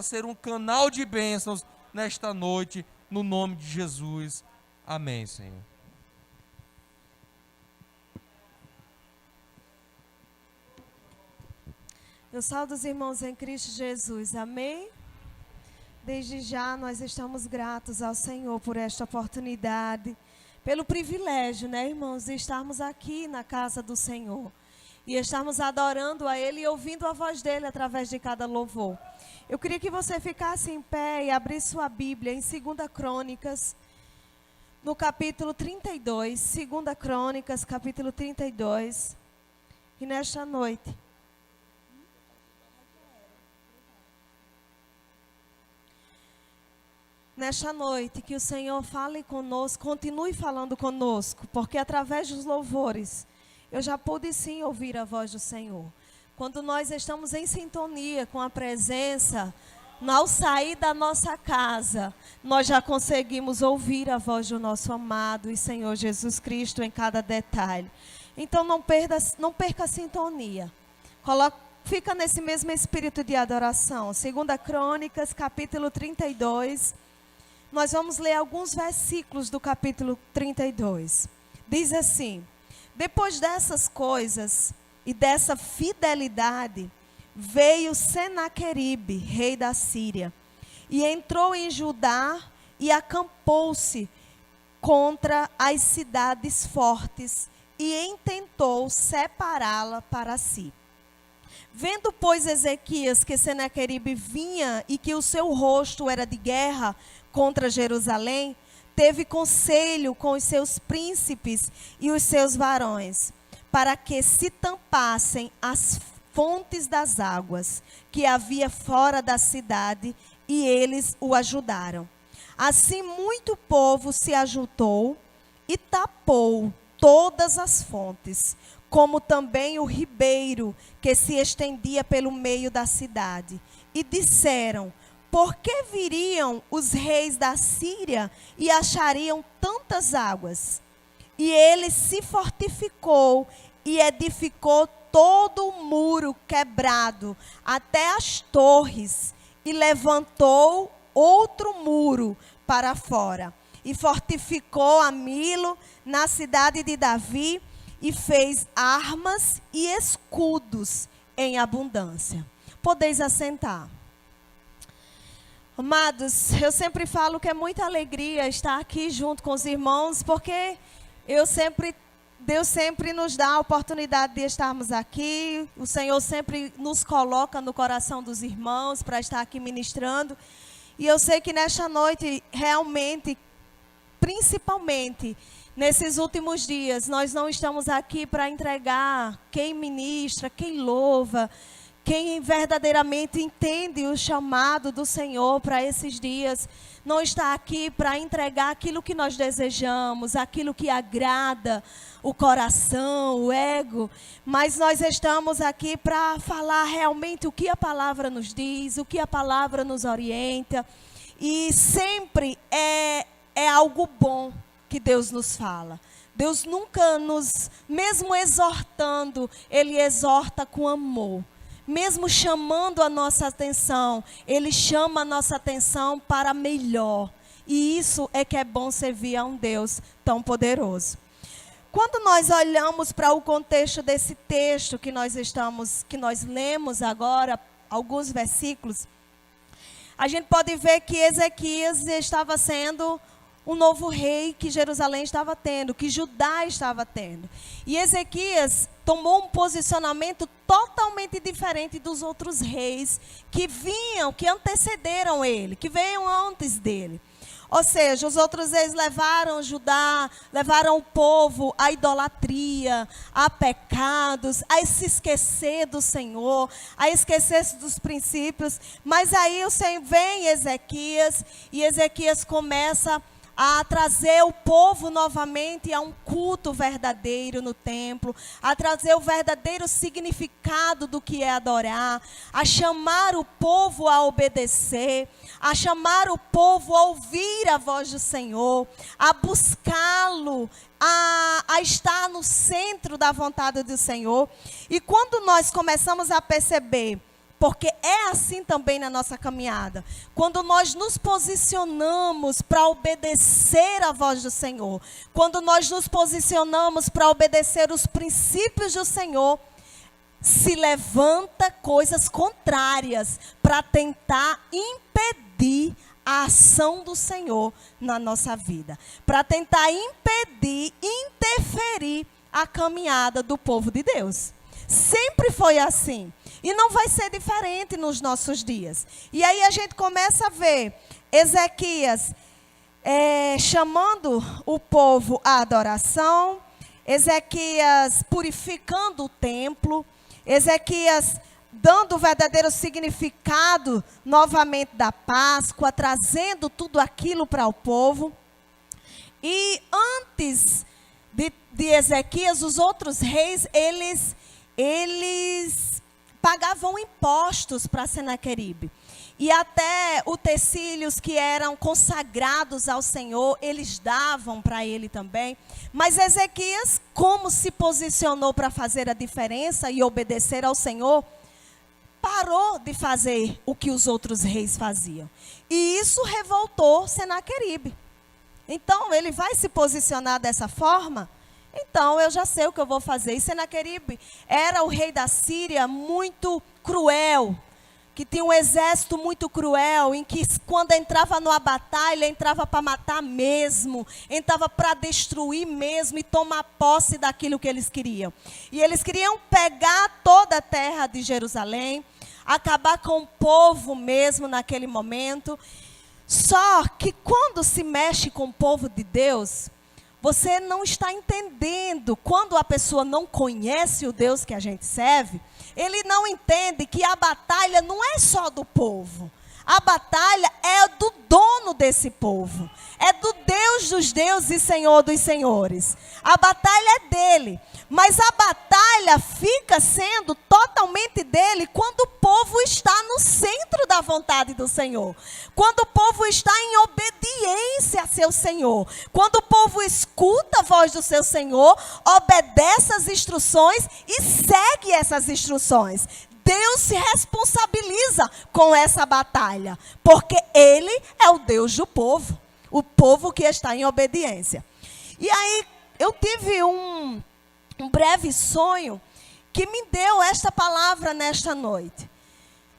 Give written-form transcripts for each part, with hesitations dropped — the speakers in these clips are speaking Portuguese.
ser um canal de bênçãos nesta noite, no nome de Jesus. Amém, Senhor. Eu saúdo os irmãos em Cristo Jesus, amém? Desde já nós estamos gratos ao Senhor por esta oportunidade, pelo privilégio, né, irmãos, de estarmos aqui na casa do Senhor e estarmos adorando a Ele e ouvindo a voz dEle através de cada louvor. Eu queria que você ficasse em pé e abrisse sua Bíblia em 2 Crônicas, no capítulo 32, 2 Crônicas, capítulo 32, e nesta noite, que o Senhor fale conosco, continue falando conosco, porque através dos louvores, eu já pude sim ouvir a voz do Senhor. Quando nós estamos em sintonia com a presença, ao sair da nossa casa, nós já conseguimos ouvir a voz do nosso amado e Senhor Jesus Cristo em cada detalhe. Então não perca a sintonia. Fica nesse mesmo espírito de adoração. 2 Crônicas, capítulo 32. Nós vamos ler alguns versículos do capítulo 32. Diz assim: depois dessas coisas e dessa fidelidade, veio Senaqueribe, rei da Síria, e entrou em Judá e acampou-se contra as cidades fortes e intentou separá-la para si. Vendo, pois, Ezequias que Senaqueribe vinha e que o seu rosto era de guerra contra Jerusalém, teve conselho com os seus príncipes e os seus varões, para que se tampassem as fontes das águas que havia fora da cidade, e eles o ajudaram. Assim muito povo se ajuntou e tapou todas as fontes, como também o ribeiro que se estendia pelo meio da cidade. E disseram: por que viriam os reis da Síria e achariam tantas águas? E ele se fortificou e edificou todo o muro quebrado até as torres, e levantou outro muro para fora, e fortificou a Milo na cidade de Davi, e fez armas e escudos em abundância. Podeis assentar. Amados, eu sempre falo que é muita alegria estar aqui junto com os irmãos, porque Deus sempre nos dá a oportunidade de estarmos aqui. O Senhor sempre nos coloca no coração dos irmãos para estar aqui ministrando. E eu sei que nesta noite, realmente, principalmente nesses últimos dias, nós não estamos aqui para entregar quem ministra, quem louva, quem verdadeiramente entende o chamado do Senhor para esses dias. Não está aqui para entregar aquilo que nós desejamos, aquilo que agrada o coração, o ego, mas nós estamos aqui para falar realmente o que a palavra nos diz, o que a palavra nos orienta, e sempre é algo bom que Deus nos fala. Deus nunca mesmo exortando, Ele exorta com amor. Mesmo chamando a nossa atenção, Ele chama a nossa atenção para melhor. E isso é que é bom servir a um Deus tão poderoso. Quando nós olhamos para o contexto desse texto que nós lemos agora, alguns versículos, a gente pode ver que Ezequias estava sendo um novo rei que Jerusalém estava tendo, que Judá estava tendo. E Ezequias tomou um posicionamento totalmente diferente dos outros reis que antecederam ele, que veio antes dele. Ou seja, os outros reis levaram Judá, levaram o povo à idolatria, a pecados, a se esquecer do Senhor, a esquecer dos princípios. Mas aí vem Ezequias, e Ezequias começa a trazer o povo novamente a um culto verdadeiro no templo, a trazer o verdadeiro significado do que é adorar, a chamar o povo a obedecer, a chamar o povo a ouvir a voz do Senhor, a buscá-lo, a estar no centro da vontade do Senhor. E quando nós começamos a perceber porque é assim também na nossa caminhada. Quando nós nos posicionamos para obedecer a voz do Senhor, quando nós nos posicionamos para obedecer os princípios do Senhor, se levanta coisas contrárias para tentar impedir a ação do Senhor na nossa vida, para tentar impedir, interferir a caminhada do povo de Deus. Sempre foi assim. E não vai ser diferente nos nossos dias. E aí a gente começa a ver Ezequias chamando o povo à adoração, Ezequias purificando o templo, Ezequias dando o verdadeiro significado novamente da Páscoa, trazendo tudo aquilo para o povo. E antes de Ezequias, os outros reis, eles pagavam impostos para Senaqueribe. E até utensílios que eram consagrados ao Senhor, eles davam para ele também. Mas Ezequias, como se posicionou para fazer a diferença e obedecer ao Senhor, parou de fazer o que os outros reis faziam. E isso revoltou Senaqueribe. Então, ele vai se posicionar dessa forma? Então, eu já sei o que eu vou fazer. E Senaqueribe era o rei da Síria muito cruel, que tinha um exército muito cruel, em que quando entrava numa batalha, entrava para matar mesmo, entrava para destruir mesmo e tomar posse daquilo que eles queriam. E eles queriam pegar toda a terra de Jerusalém, acabar com o povo mesmo naquele momento. Só que quando se mexe com o povo de Deus, você não está entendendo. Quando a pessoa não conhece o Deus que a gente serve, ele não entende que a batalha não é só do povo. A batalha é do dono desse povo. É do Deus dos deuses e Senhor dos senhores. A batalha é dele. Mas a batalha fica sendo totalmente dele quando o povo está no centro da vontade do Senhor. Quando o povo está em obediência a seu Senhor. Quando o povo escuta a voz do seu Senhor, obedece às instruções e segue essas instruções. Deus se responsabiliza com essa batalha, porque Ele é o Deus do povo, o povo que está em obediência. E aí eu tive um breve sonho que me deu esta palavra nesta noite.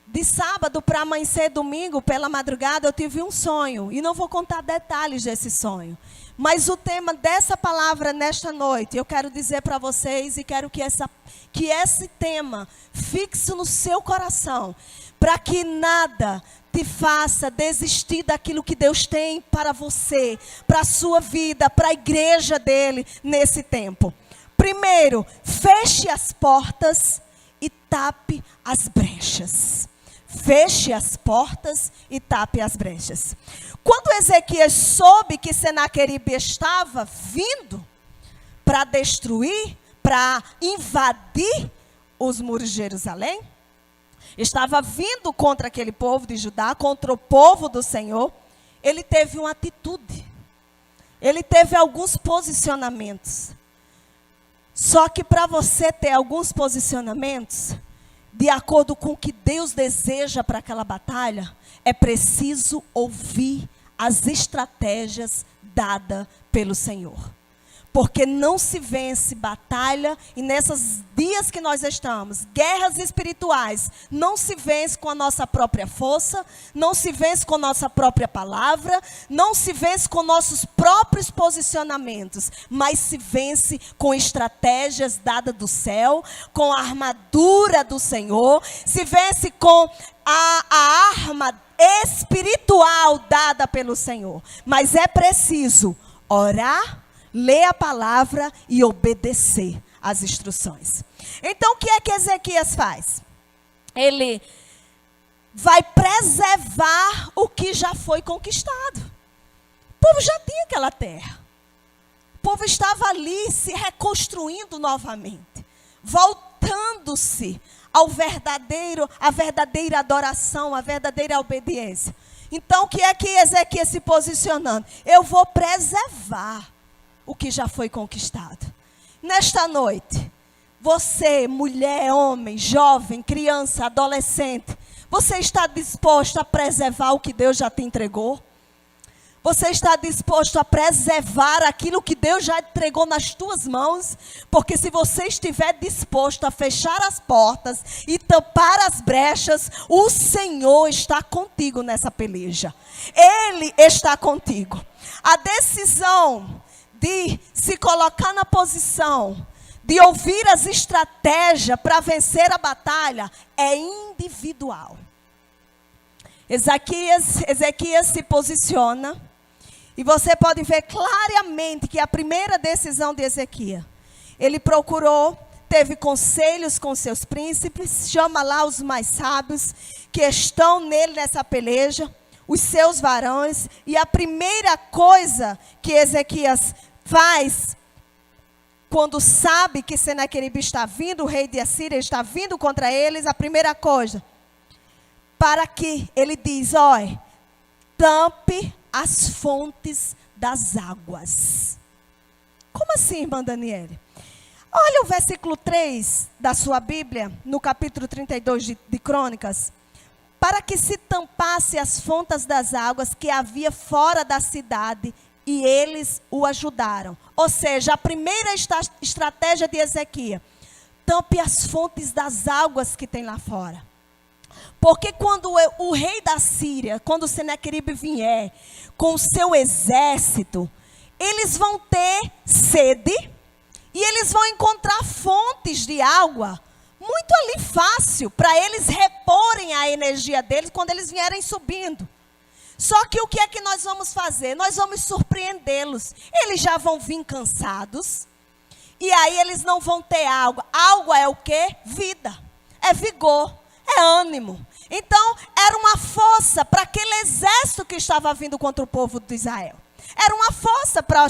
De sábado para amanhecer domingo, pela madrugada, eu tive um sonho, e não vou contar detalhes desse sonho. Mas o tema dessa palavra nesta noite, eu quero dizer para vocês, e quero que esse tema fixe no seu coração, para que nada te faça desistir daquilo que Deus tem para você, para a sua vida, para a igreja dele nesse tempo. Primeiro, feche as portas e tape as brechas. Feche as portas e tape as brechas. Quando Ezequias soube que Senaqueribe estava vindo para destruir, para invadir os muros de Jerusalém, estava vindo contra aquele povo de Judá, contra o povo do Senhor, ele teve uma atitude. Ele teve alguns posicionamentos. Só que para você ter alguns posicionamentos, de acordo com o que Deus deseja para aquela batalha, é preciso ouvir as estratégias dadas pelo Senhor. Porque não se vence batalha, e nesses dias que nós estamos, guerras espirituais, não se vence com a nossa própria força, não se vence com a nossa própria palavra, não se vence com nossos próprios posicionamentos, mas se vence com estratégias dadas do céu, com a armadura do Senhor, se vence com a arma espiritual dada pelo Senhor. Mas é preciso orar, ler a palavra e obedecer às instruções. Então, o que é que Ezequias faz? Ele vai preservar o que já foi conquistado. O povo já tinha aquela terra. O povo estava ali se reconstruindo novamente, voltando-se à verdadeira adoração, à verdadeira obediência. Então, o que é que Ezequias se posicionando? Eu vou preservar o que já foi conquistado. Nesta noite, Você, mulher, homem, jovem, criança, adolescente, você está disposto a preservar o que Deus já te entregou? Você está disposto a preservar aquilo que Deus já entregou nas tuas mãos? Porque se você estiver disposto a fechar as portas e tampar as brechas, o Senhor está contigo nessa peleja. Ele está contigo. A decisão de se colocar na posição, de ouvir as estratégias para vencer a batalha, é individual. Ezequias se posiciona. E você pode ver claramente que a primeira decisão de Ezequias, ele procurou, teve conselhos com seus príncipes, chama lá os mais sábios que estão nele nessa peleja, os seus varões, e a primeira coisa que Ezequias faz, quando sabe que Senaqueribe está vindo, o rei de Assíria está vindo contra eles, a primeira coisa, para que ele diz, olha, tampe as fontes das águas. Como assim, irmã Daniele? Olha o versículo 3 da sua Bíblia, no capítulo 32 de Crônicas. Para que se tampasse as fontes das águas que havia fora da cidade, e eles o ajudaram. Ou seja, a primeira estratégia de Ezequias, tampe as fontes das águas que tem lá fora. Porque quando o rei da Síria, quando Senaqueribe vier com o seu exército, eles vão ter sede e eles vão encontrar fontes de água muito ali fácil para eles reporem a energia deles quando eles vierem subindo. Só que o que é que nós vamos fazer? Nós vamos surpreendê-los. Eles já vão vir cansados e aí eles não vão ter água. Água é o quê? Vida, é vigor, é ânimo. Então, era uma força para aquele exército que estava vindo contra o povo de Israel. Era uma força para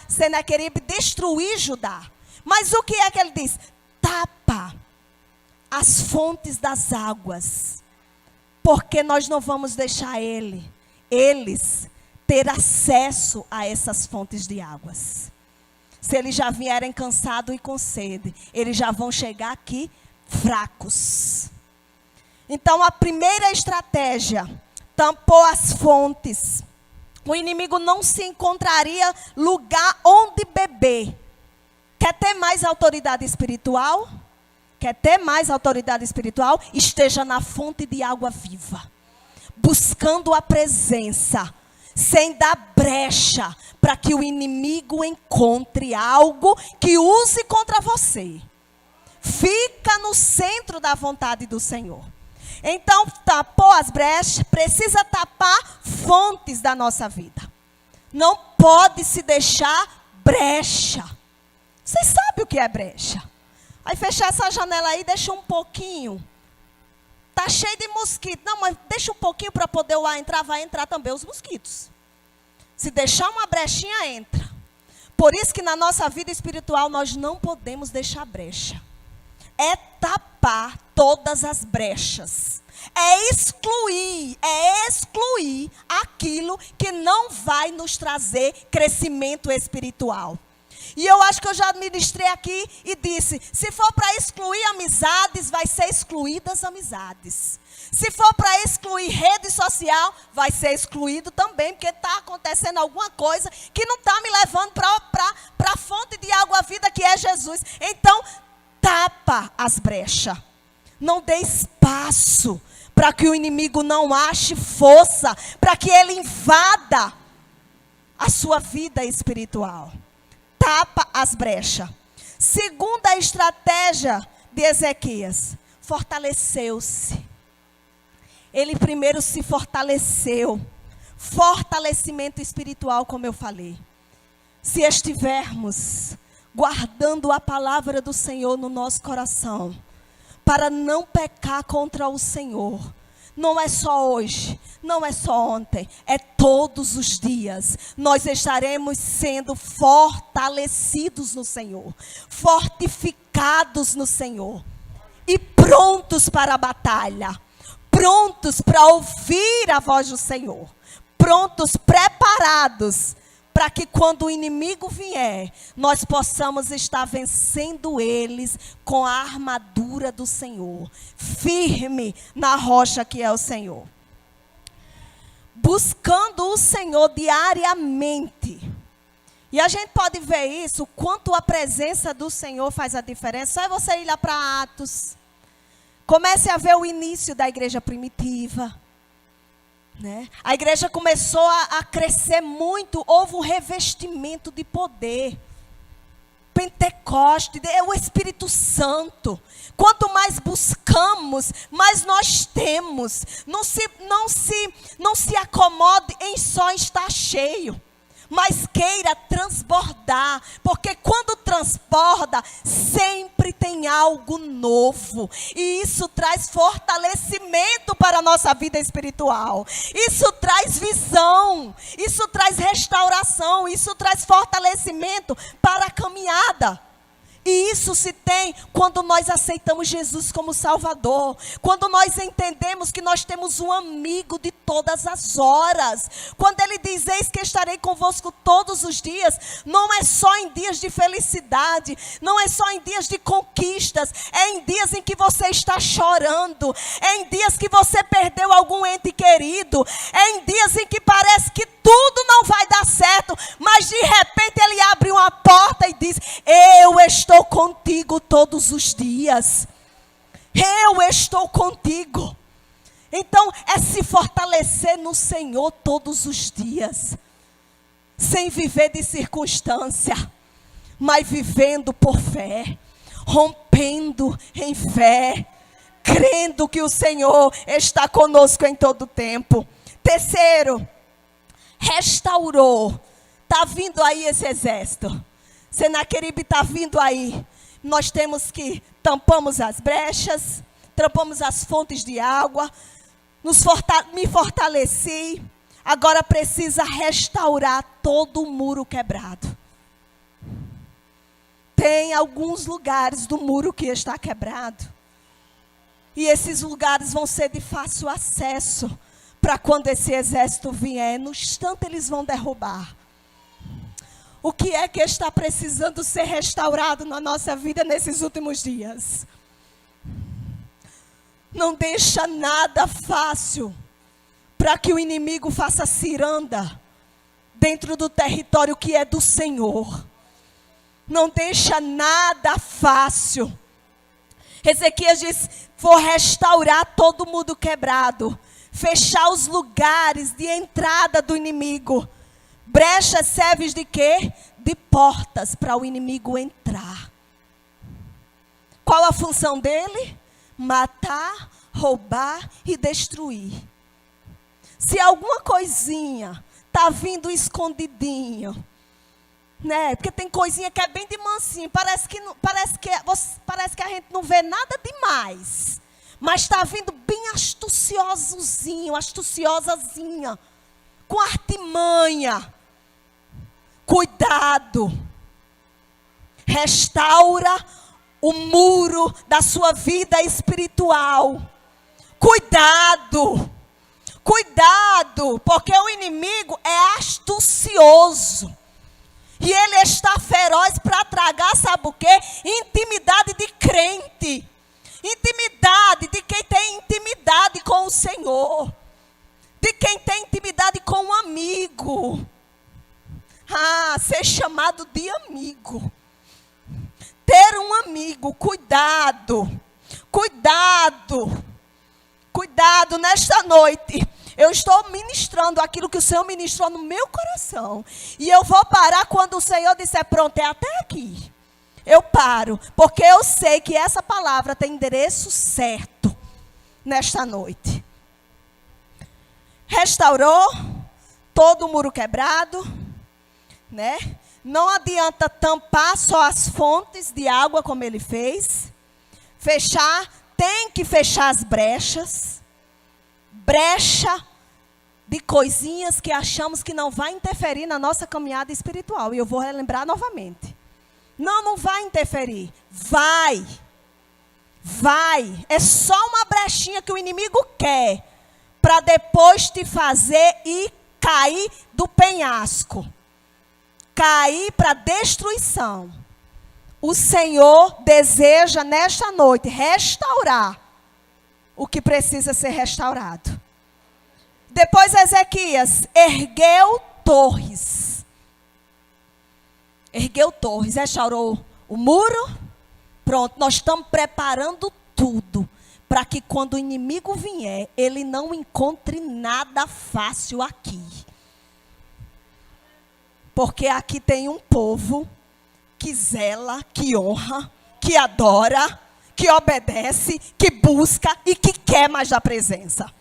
Senaqueribe destruir Judá. Mas o que é que ele diz? Tapa as fontes das águas. Porque nós não vamos deixar eles ter acesso a essas fontes de águas. Se eles já vierem cansados e com sede, eles já vão chegar aqui fracos. Então, a primeira estratégia, tampou as fontes. O inimigo não se encontraria lugar onde beber. Quer ter mais autoridade espiritual? Quer ter mais autoridade espiritual? Esteja na fonte de água viva. Buscando a presença. Sem dar brecha para que o inimigo encontre algo que use contra você. Fica no centro da vontade do Senhor. Então, tapou as brechas, precisa tapar fontes da nossa vida. Não pode se deixar brecha. Vocês sabem o que é brecha? Aí fechar essa janela aí, deixa um pouquinho. Tá cheio de mosquito. Não, mas deixa um pouquinho para poder o ar entrar, vai entrar também os mosquitos. Se deixar uma brechinha, entra. Por isso que na nossa vida espiritual nós não podemos deixar brecha. É tapar todas as brechas. É excluir aquilo que não vai nos trazer crescimento espiritual. E eu acho que eu já ministrei aqui e disse, se for para excluir amizades, vai ser excluídas amizades. Se for para excluir rede social, vai ser excluído também, porque está acontecendo alguma coisa que não está me levando para a fonte de água-vida que é Jesus. Então, tapa as brechas. Não dê espaço para que o inimigo não ache força, para que ele invada a sua vida espiritual. Tapa as brechas. Segunda estratégia de Ezequias, fortaleceu-se. Ele primeiro se fortaleceu. Fortalecimento espiritual, como eu falei. Se estivermos guardando a palavra do Senhor no nosso coração, para não pecar contra o Senhor, não é só hoje, não é só ontem, é todos os dias. Nós estaremos sendo fortalecidos no Senhor, fortificados no Senhor e prontos para a batalha, prontos para ouvir a voz do Senhor, prontos, preparados para que quando o inimigo vier, nós possamos estar vencendo eles com a armadura do Senhor, firme na rocha que é o Senhor. Buscando o Senhor diariamente. E a gente pode ver isso, quanto a presença do Senhor faz a diferença. Só é você ir lá para Atos. Comece a ver o início da igreja primitiva. Né? A igreja começou a crescer muito, houve um revestimento de poder. Pentecoste, o Espírito Santo. Quanto mais buscamos, mais nós temos. Não se acomode em só estar cheio, mas queira transbordar, porque quando transborda, sempre tem algo novo, e isso traz fortalecimento para a nossa vida espiritual, isso traz visão, isso traz restauração, isso traz fortalecimento para a caminhada. E isso se tem quando nós aceitamos Jesus como Salvador. Quando nós entendemos que nós temos um amigo de todas as horas. Quando Ele diz, eis que estarei convosco todos os dias. Não é só em dias de felicidade. Não é só em dias de conquistas. É em dias em que você está chorando. É em dias que você perdeu algum ente querido. É em dias em que parece que tudo não vai dar certo. Mas de repente Ele abre uma porta e diz, eu estou contigo todos os dias. Eu estou contigo. Então é se fortalecer no Senhor todos os dias. Sem viver de circunstância, mas vivendo por fé. Rompendo em fé. Crendo que o Senhor está conosco em todo o tempo. Terceiro, restaurou. Está vindo aí esse exército. Senaqueribe está vindo aí. Nós temos que tampamos as brechas, tampamos as fontes de água, me fortaleci. Agora precisa restaurar todo o muro quebrado. Tem alguns lugares do muro que está quebrado. E esses lugares vão ser de fácil acesso. Para quando esse exército vier, no instante eles vão derrubar. O que é que está precisando ser restaurado na nossa vida nesses últimos dias? Não deixa nada fácil para que o inimigo faça ciranda dentro do território que é do Senhor. Não deixa nada fácil. Ezequias diz, vou restaurar todo mundo quebrado. Fechar os lugares de entrada do inimigo. Brechas servem de quê? De portas para o inimigo entrar. Qual a função dele? Matar, roubar e destruir. Se alguma coisinha está vindo escondidinho, né? Porque tem coisinha que é bem de mansinho, parece que a gente não vê nada demais, mas está vindo bem astuciosazinha, com artimanha. Cuidado. Restaura o muro da sua vida espiritual. Cuidado. Cuidado, porque o inimigo é astucioso. E ele está feroz para tragar, sabe o quê? Intimidade de crente. Intimidade de quem tem intimidade com o Senhor. De quem tem intimidade com um amigo. Ser chamado de amigo. Ter um amigo, cuidado. Cuidado. Cuidado nesta noite. Eu estou ministrando aquilo que o Senhor ministrou no meu coração. E eu vou parar quando o Senhor disser, pronto, é até aqui. Eu paro, porque eu sei que essa palavra tem endereço certo nesta noite. Restaurou todo o muro quebrado, né? Não adianta tampar só as fontes de água como ele fez. Fechar, tem que fechar as brechas. Brecha de coisinhas que achamos que não vai interferir na nossa caminhada espiritual. E eu vou relembrar novamente. Não vai interferir. Vai. É só uma brechinha que o inimigo quer. Para depois te fazer ir cair do penhasco. cair para destruição, o Senhor deseja nesta noite restaurar o que precisa ser restaurado. Depois Ezequias ergueu torres. Ergueu torres, restaurou o muro. Pronto, nós estamos preparando tudo para que quando o inimigo vier, ele não encontre nada fácil aqui. Porque aqui tem um povo que zela, que honra, que adora, que obedece, que busca e que quer mais da presença.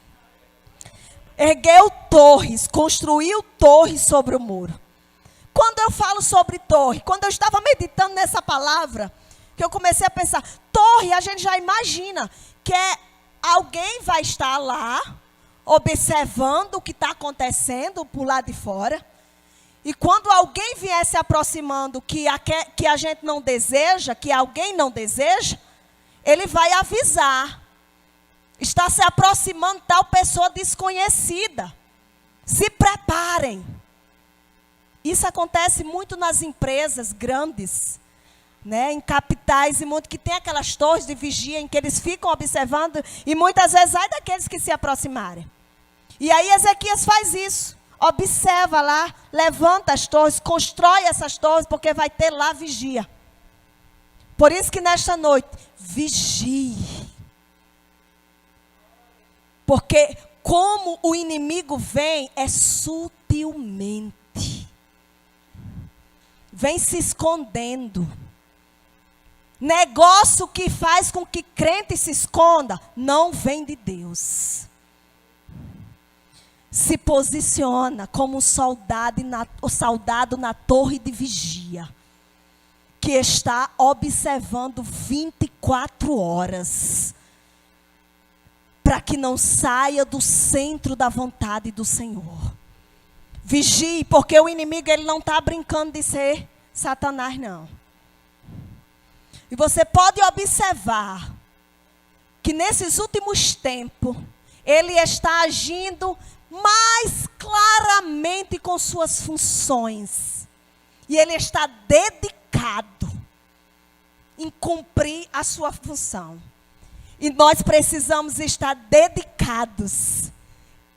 Ergueu torres, construiu torres sobre o muro. Quando eu falo sobre torre, quando eu estava meditando nessa palavra, que eu comecei a pensar, torre, a gente já imagina que alguém vai estar lá, observando o que está acontecendo por lá de fora. E quando alguém vier se aproximando que a gente não deseja, que alguém não deseja, ele vai avisar. Está se aproximando tal pessoa desconhecida. Se preparem. Isso acontece muito nas empresas grandes, né, em capitais e muito, que tem aquelas torres de vigia em que eles ficam observando e muitas vezes ai daqueles que se aproximarem. E aí Ezequias faz isso. Observa lá, levanta as torres, constrói essas torres, porque vai ter lá vigia. Por isso que nesta noite, vigie. Porque como o inimigo vem, é sutilmente. Vem se escondendo. Negócio que faz com que crente se esconda, não vem de Deus. Se posiciona como o soldado na torre de vigia, que está observando 24 horas, para que não saia do centro da vontade do Senhor. Vigie, porque o inimigo ele não está brincando de ser Satanás, não. E você pode observar que nesses últimos tempos, ele está agindo mais claramente com suas funções. E ele está dedicado em cumprir a sua função. E nós precisamos estar dedicados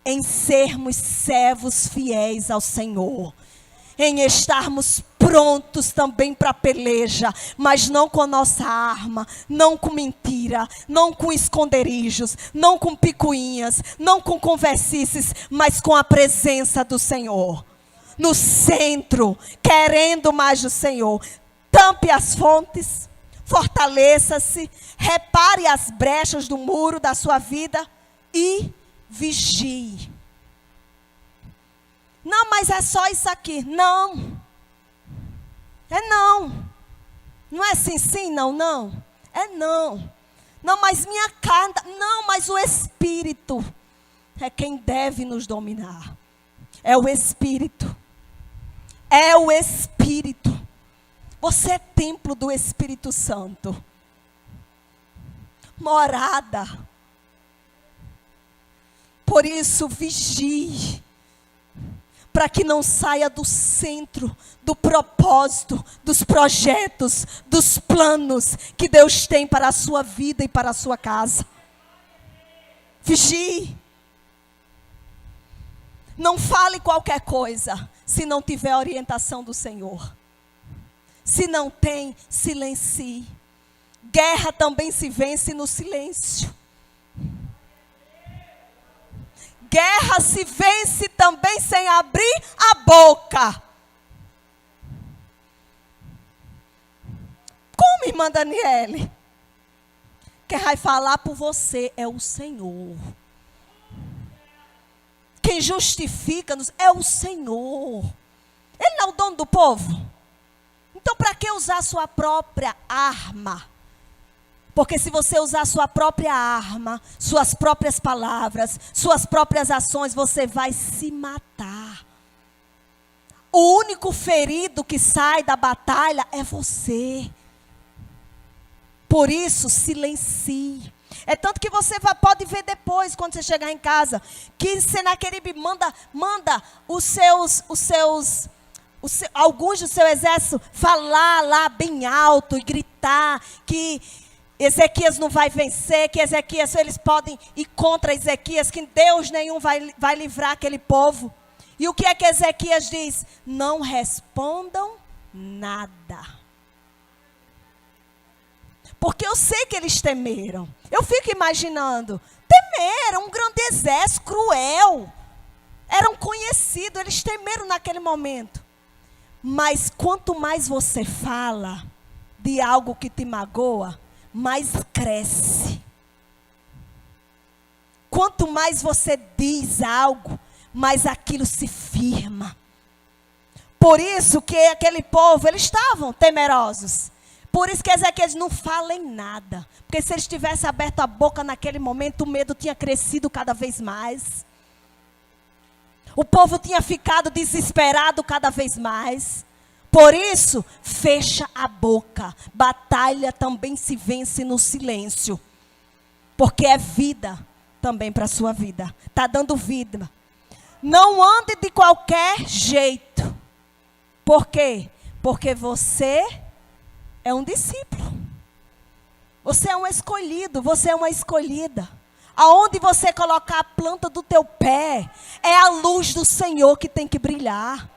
em sermos servos fiéis ao Senhor. Em estarmos prontos também para a peleja, mas não com a nossa arma, não com mentira, não com esconderijos, não com picuinhas, não com conversices, mas com a presença do Senhor. No centro, querendo mais do Senhor. Tampe as fontes, fortaleça-se, repare as brechas do muro da sua vida e vigie. Não, mas é só isso aqui. Não. É não. Não é sim, sim, não, não. É não. Não, mas minha carne. Não, mas o Espírito é quem deve nos dominar. É o Espírito. É o Espírito. Você é templo do Espírito Santo. Morada. Por isso, vigie. Para que não saia do centro, do propósito, dos projetos, dos planos que Deus tem para a sua vida e para a sua casa. Vigie. Não fale qualquer coisa, se não tiver orientação do Senhor. Se não tem, silencie. Guerra também se vence no silêncio. Guerra se vence também sem abrir a boca. Como, irmã Daniele? Quem vai falar por você é o Senhor. Quem justifica-nos é o Senhor. Ele não é o dono do povo. Então, para que usar a sua própria arma? Porque se você usar a sua própria arma, suas próprias palavras, suas próprias ações, você vai se matar. O único ferido que sai da batalha é você. Por isso, silencie. É tanto que você pode ver depois, quando você chegar em casa, que Senaqueribe manda os alguns do seu exército falar lá bem alto e gritar que Ezequias não vai vencer, que eles podem ir contra Ezequias, que Deus nenhum vai livrar aquele povo. E o que é que Ezequias diz? Não respondam nada. Porque eu sei que eles temeram. Eu fico imaginando, temeram, um grande exército cruel. Eram conhecidos, eles temeram naquele momento. Mas quanto mais você fala de algo que te magoa, mais cresce. Quanto mais você diz algo, mais aquilo se firma. Por isso que aquele povo, eles estavam temerosos. Por isso que Ezequias não fala em nada. Porque se eles tivessem aberto a boca naquele momento, o medo tinha crescido cada vez mais. O povo tinha ficado desesperado cada vez mais. Por isso, fecha a boca. Batalha também se vence no silêncio. Porque é vida também para a sua vida. Está dando vida. Não ande de qualquer jeito. Por quê? Porque você é um discípulo. Você é um escolhido, você é uma escolhida. Aonde você colocar a planta do teu pé, é a luz do Senhor que tem que brilhar.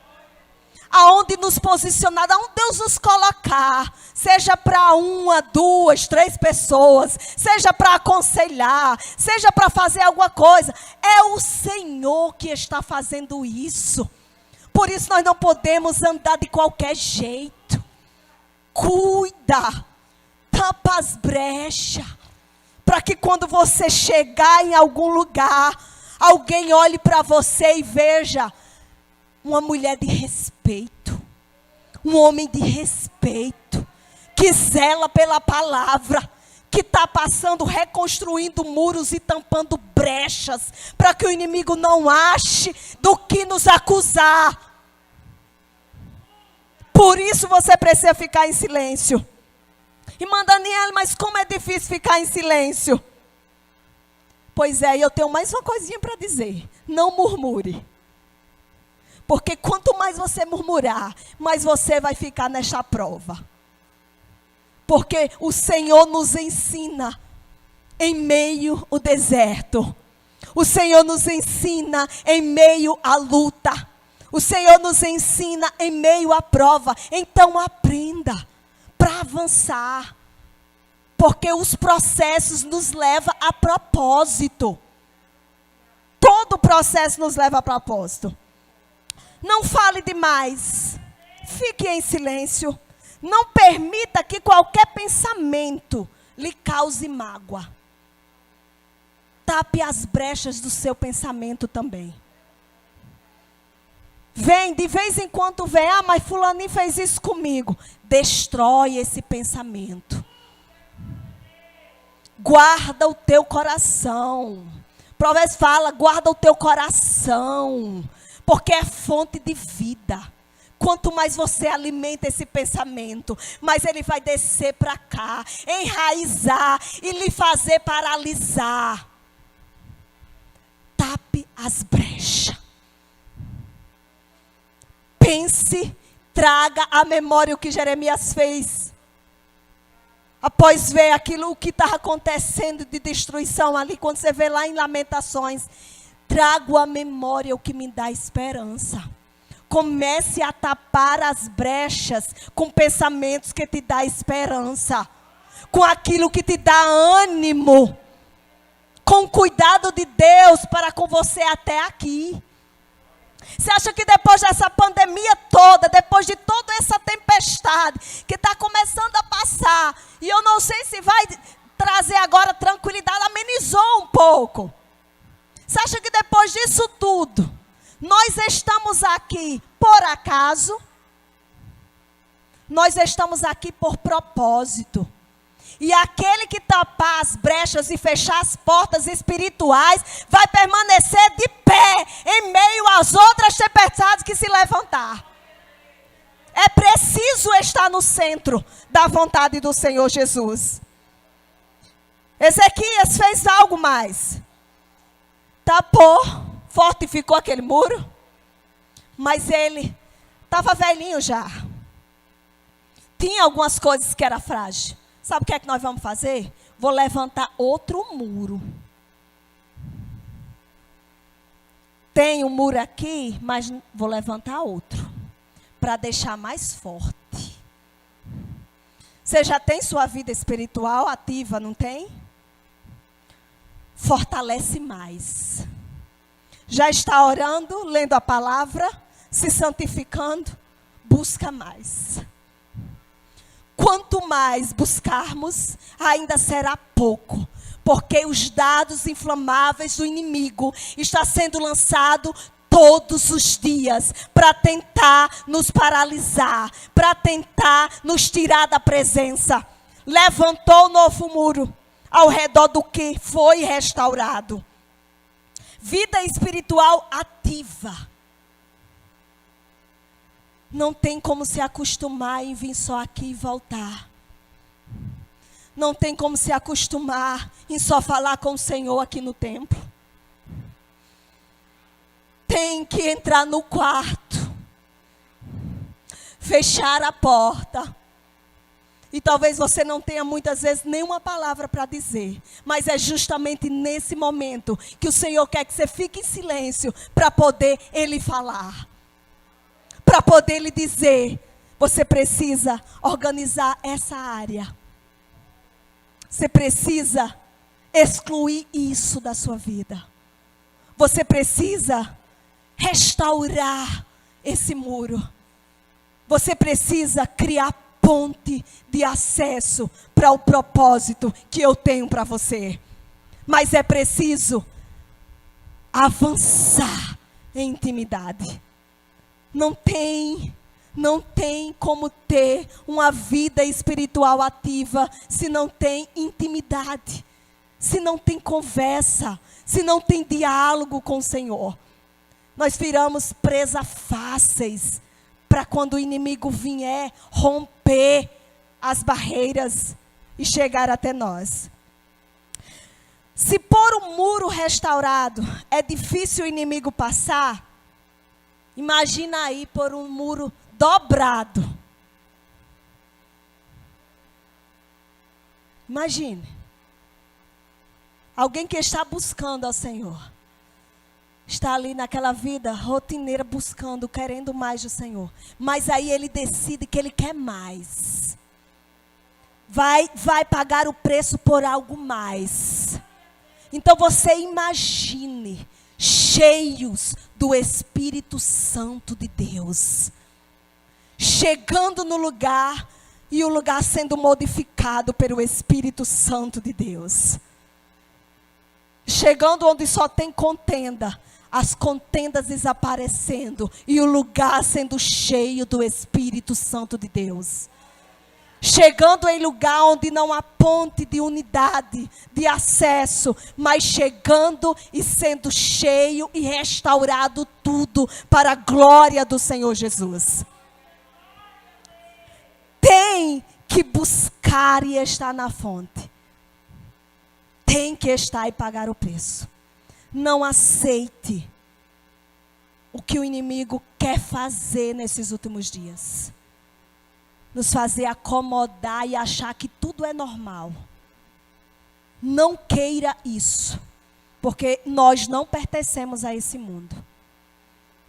Aonde nos posicionar, aonde Deus nos colocar, seja para 1, 2, 3 pessoas, seja para aconselhar, seja para fazer alguma coisa, é o Senhor que está fazendo isso. Por isso nós não podemos andar de qualquer jeito. Cuida, tapa as brechas, para que quando você chegar em algum lugar, alguém olhe para você e veja uma mulher de respeito, um homem de respeito, que zela pela palavra, que está passando, reconstruindo muros e tampando brechas, para que o inimigo não ache do que nos acusar. Por isso você precisa ficar em silêncio. Irmã Daniela, mas como é difícil ficar em silêncio? Pois é, eu tenho mais uma coisinha para dizer. Não murmure. Porque quanto mais você murmurar, mais você vai ficar nesta prova. Porque o Senhor nos ensina em meio ao deserto. O Senhor nos ensina em meio à luta. O Senhor nos ensina em meio à prova. Então aprenda para avançar. Porque os processos nos levam a propósito. Todo processo nos leva a propósito. Não fale demais. Fique em silêncio. Não permita que qualquer pensamento lhe cause mágoa. Tape as brechas do seu pensamento também. Vem, de vez em quando vem, mas fulaninho fez isso comigo. Destrói esse pensamento. Guarda o teu coração. Provérbios fala, guarda o teu coração. Porque é fonte de vida. Quanto mais você alimenta esse pensamento, mais ele vai descer para cá, enraizar e lhe fazer paralisar. Tape as brechas. Pense, traga à memória o que Jeremias fez. Após ver aquilo que estava acontecendo de destruição ali, quando você vê lá em Lamentações, trago à memória o que me dá esperança. Comece a tapar as brechas com pensamentos que te dá esperança. Com aquilo que te dá ânimo. Com o cuidado de Deus para com você até aqui. Você acha que depois dessa pandemia toda, depois de toda essa tempestade que está começando a passar, e eu não sei se vai trazer agora tranquilidade, amenizou um pouco. Você acha que depois disso tudo, nós estamos aqui por acaso? Nós estamos aqui por propósito. E aquele que tapar as brechas e fechar as portas espirituais vai permanecer de pé em meio às outras tempestades que se levantar. É preciso estar no centro da vontade do Senhor Jesus. Ezequias fez algo mais. Tapou, fortificou aquele muro, mas ele Estava velhinho já. Tinha algumas coisas que era frágil. Sabe o que é que nós vamos fazer? Vou levantar outro muro. Tem um muro aqui, mas vou levantar outro. Para deixar mais forte. Você já tem sua vida espiritual ativa, não tem? Fortalece mais. Já está orando, lendo a palavra, se santificando, busca mais. Quanto mais buscarmos, ainda será pouco, porque os dados inflamáveis do inimigo estão sendo lançados todos os dias para tentar nos paralisar, para tentar nos tirar da presença. Levantou um novo muro ao redor do que foi restaurado. Vida espiritual ativa. Não tem como se acostumar em vir só aqui e voltar. Não tem como se acostumar em só falar com o Senhor aqui no templo. Tem que entrar no quarto. Fechar a porta. E talvez você não tenha muitas vezes nenhuma palavra para dizer. Mas é justamente nesse momento que o Senhor quer que você fique em silêncio para poder Ele falar. Para poder lhe dizer, você precisa organizar essa área. Você precisa excluir isso da sua vida. Você precisa restaurar esse muro. Você precisa criar ponte de acesso para o propósito que eu tenho para você. Mas é preciso avançar em intimidade. Não tem como ter uma vida espiritual ativa se não tem intimidade, se não tem conversa, se não tem diálogo com o Senhor. Nós viramos presas fáceis para quando o inimigo vier romper as barreiras e chegar até nós. Se por um muro restaurado é difícil o inimigo passar, imagina aí por um muro dobrado. Imagine. Alguém que está buscando ao Senhor. Está ali naquela vida rotineira buscando, querendo mais do Senhor. Mas aí ele decide que ele quer mais. Vai pagar o preço por algo mais. Então você imagine, cheios do Espírito Santo de Deus. Chegando no lugar e o lugar sendo modificado pelo Espírito Santo de Deus. Chegando onde só tem contenda. As contendas desaparecendo e o lugar sendo cheio do Espírito Santo de Deus. Chegando em lugar onde não há ponte de unidade, de acesso, mas chegando e sendo cheio e restaurado tudo para a glória do Senhor Jesus. Tem que buscar e estar na fonte. Tem que estar e pagar o preço. Não aceite o que o inimigo quer fazer nesses últimos dias. Nos fazer acomodar e achar que tudo é normal. Não queira isso. Porque nós não pertencemos a esse mundo.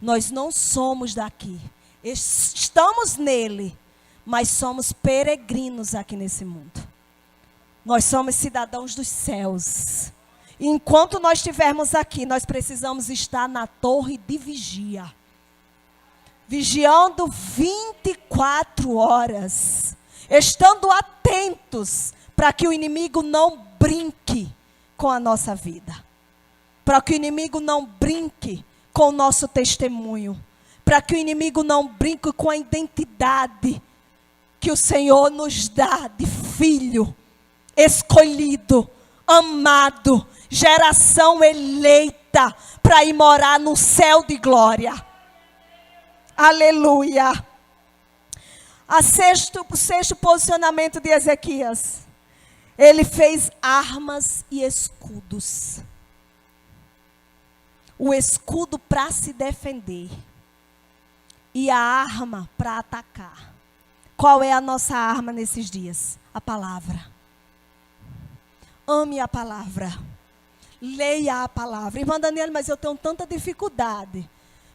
Nós não somos daqui. Estamos nele, mas somos peregrinos aqui nesse mundo. Nós somos cidadãos dos céus. E enquanto nós estivermos aqui, nós precisamos estar na torre de vigia. Vigiando 24 horas. Estando atentos para que o inimigo não brinque com a nossa vida. Para que o inimigo não brinque com o nosso testemunho. Para que o inimigo não brinque com a identidade que o Senhor nos dá de filho, escolhido, amado, geração eleita para ir morar no céu de glória. Aleluia. O sexto posicionamento de Ezequias. Ele fez armas e escudos. O escudo para se defender. e a arma para atacar. Qual é a nossa arma nesses dias? A palavra. Ame a palavra. Leia a palavra. Irmã Daniela, mas eu tenho tanta dificuldade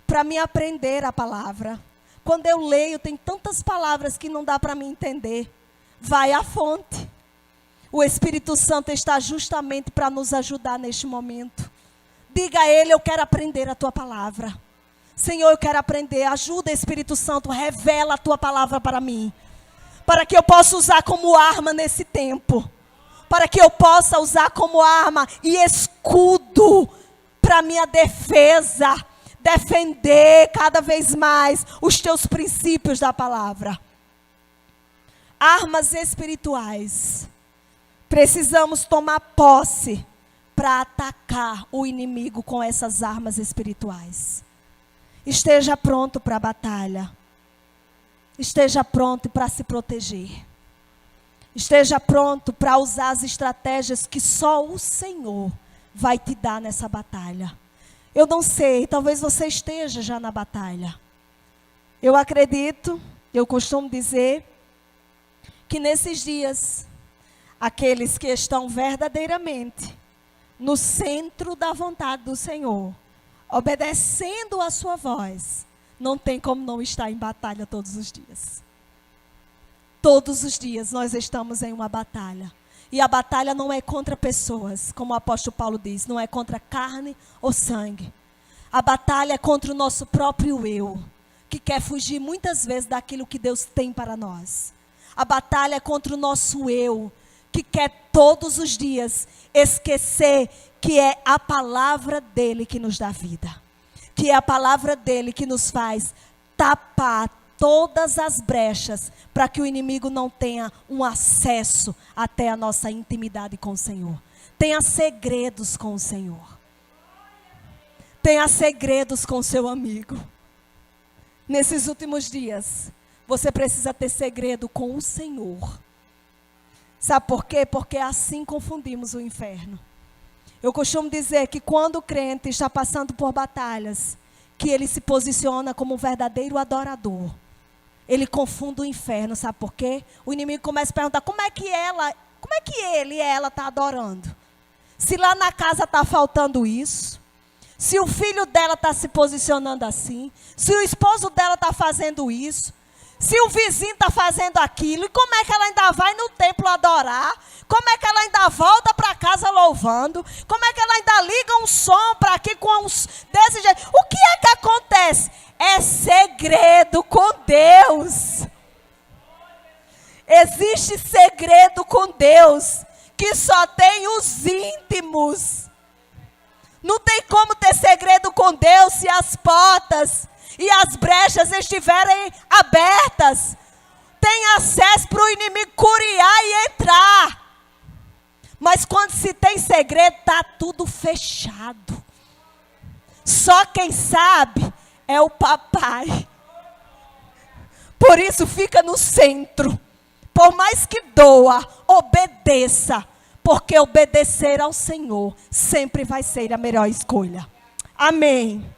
para me aprender a palavra. Quando eu leio, tem tantas palavras que não dá para me entender. Vai à fonte. O Espírito Santo está justamente para nos ajudar neste momento. Diga a Ele, eu quero aprender a Tua palavra. Senhor, eu quero aprender. Ajuda, Espírito Santo, revela a Tua palavra para mim. Para que eu possa usar como arma nesse tempo. Para que eu possa usar como arma e escudo para minha defesa. Defender cada vez mais os Teus princípios da palavra. Armas espirituais. Precisamos tomar posse para atacar o inimigo com essas armas espirituais. Esteja pronto para a batalha. Esteja pronto para se proteger. Esteja pronto para usar as estratégias que só o Senhor vai te dar nessa batalha. Eu não sei, talvez você esteja já na batalha. Eu acredito, eu costumo dizer, que nesses dias, aqueles que estão verdadeiramente no centro da vontade do Senhor, obedecendo a sua voz, não tem como não estar em batalha todos os dias. Todos os dias nós estamos em uma batalha. E a batalha não é contra pessoas, como o apóstolo Paulo diz, não é contra carne ou sangue. A batalha é contra o nosso próprio eu, que quer fugir muitas vezes daquilo que Deus tem para nós. A batalha é contra o nosso eu, que quer todos os dias esquecer que é a palavra dele que nos dá vida. Que é a palavra dele que nos faz tapar todas as brechas para que o inimigo não tenha um acesso até a nossa intimidade com o Senhor. Tenha segredos com o Senhor. Tenha segredos com o seu amigo. Nesses últimos dias, você precisa ter segredo com o Senhor. Sabe por quê? Porque assim confundimos o inferno. Eu costumo dizer que quando o crente está passando por batalhas, que ele se posiciona como um verdadeiro adorador. Ele confunde o inferno, sabe por quê? O inimigo começa a perguntar, como é que ele e ela está adorando? Se lá na casa está faltando isso, se o filho dela está se posicionando assim, se o esposo dela está fazendo isso, se o vizinho está fazendo aquilo, e como é que ela ainda vai no templo adorar? Como é que ela ainda volta para casa louvando? Como é que ela ainda liga um som para aqui com uns desse jeito? O que é que acontece? É segredo com Deus. Existe segredo com Deus que só tem os íntimos. Não tem como ter segredo com Deus se as portas e as brechas estiverem abertas. Tem acesso para o inimigo curiar e entrar. Mas quando se tem segredo, está tudo fechado. Só quem sabe é o papai. Por isso fica no centro. Por mais que doa, obedeça. Porque obedecer ao Senhor sempre vai ser a melhor escolha. Amém.